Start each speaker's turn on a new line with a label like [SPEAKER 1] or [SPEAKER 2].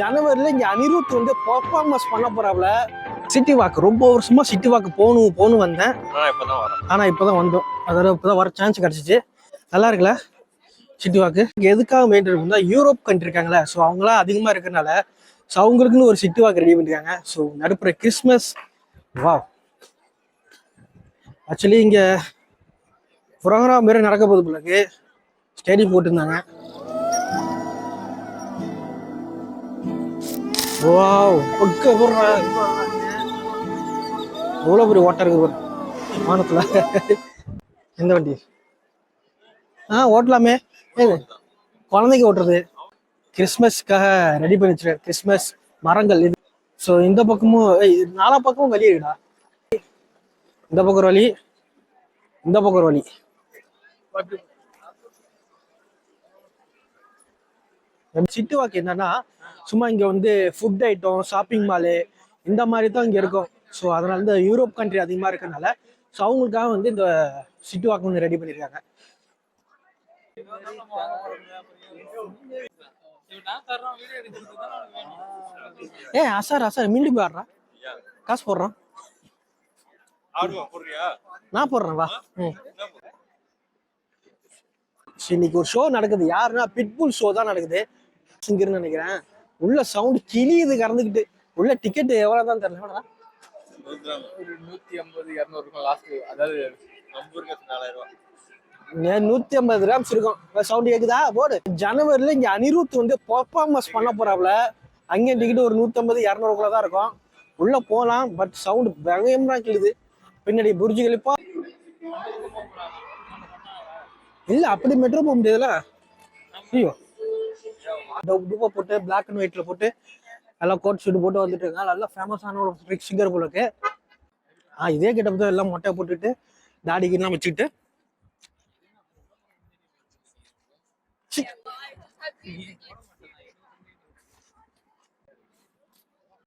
[SPEAKER 1] ஜனவரில இங்க அனிருத் வந்து பெர்ஃபார்மன்ஸ் பண்ண போறாப்ல. சிட்டி வாக் ரொம்ப வருஷமா சிட்டி வாக் போகணும் வந்தேன். ஆனா இப்பதான் வந்தோம். அதோட இப்பதான் வர சான்ஸ் கிடைச்சிச்சு. நல்லா இருக்குல்ல சிட்டி வாக்கு. எதுக்காக மெயின்டைன் பண்ணா யூரோப் கண்ட்ரி இருக்காங்களே, ஸோ அவங்களாம் அதிகமா இருக்கிறனால ஸோ அவங்களுக்குன்னு ஒரு சிட்டி வாக் ரெடி பண்ணிருக்காங்க. ஸோ நடுப்புற கிறிஸ்மஸ் வா ஆக்சுவலி இங்க ப்ரோக்ராம் மாரி நடக்க போகுது பிள்ளைக்கு ஸ்டேடியம் போட்டிருந்தாங்க. வாவ் எவ்வளோ பெரிய ஓட்டம் இருக்கு பாரு வானத்துல. எந்த வண்டி ஓட்டலாமே. குழந்தைக்கு ஓட்டுறது கிறிஸ்மஸ்க்காக ரெடி பண்ணி வச்சிருக்காரு. கிறிஸ்மஸ் மரங்கள் இது. ஸோ இந்த பக்கமும் நாலா பக்கமும் வழி இருக்குடா. இந்த பக்கம் ஒரு வழி, இந்த பக்கம் ஒரு வழி. சிட்டி வாக் என்னன்னா சும்மா இங்க வந்து ஃபுட் ஐட்டம், ஷாப்பிங் மாலு இந்த மாதிரி தான் இங்க இருக்கும். ஸோ அதனால இந்த யூரோப் கண்ட்ரி அதிகமா இருக்கனால ஸோ அவங்களுக்காக வந்து இந்த சிட்டி வாக் வந்து ரெடி பண்ணிருக்காங்க. அசார் மீண்டும் போய் ஆடுறா, காசு போடுறான். நான் போடுறேன் வா. இன்னைக்கு ஒரு ஷோ நடக்குது. யாருன்னா பிட்புல் ஷோ தான் நடக்குது இங்கன்னு நினைக்கிறேன். உள்ள சவுண்ட் கிளியுது கறந்துக்கிட்டு. உள்ள டிக்கெட் எவ்வளவுதான் தெரியல.
[SPEAKER 2] 150-200 இருக்கும் லாஸ்ட். அதாவது
[SPEAKER 1] 150 கிராம்ஸ் இருக்கும். சவுண்ட் கேக்குதா போடு. ஜனவரில இங்க அனிருத் வந்து பெர்ஃபார்மன்ஸ் பண்ண போறாப்ல. அங்கே டிக்கெட் ஒரு 150-200 தான் இருக்கும். உள்ள போலாம், பட் சவுண்ட் பயங்கரமா கிளுது. பின்னாடி புர்ஜி கலிஃபா இல்ல, அப்படி மெட்ரோ போக முடியாதுல்ல. ஐயோ டூப்பா போட்டு பிளாக் அண்ட் ஒயிட்ல போட்டு எல்லாம் கோட் ஷூட் போட்டு வந்துட்டு இருக்காங்க. நல்லா ஃபேமஸான ஒரு சிங்கர் போல இருக்கு. இதே கிட்ட எல்லாம் மொட்டை போட்டுட்டு தாடிக்கெல்லாம் வச்சுக்கிட்டு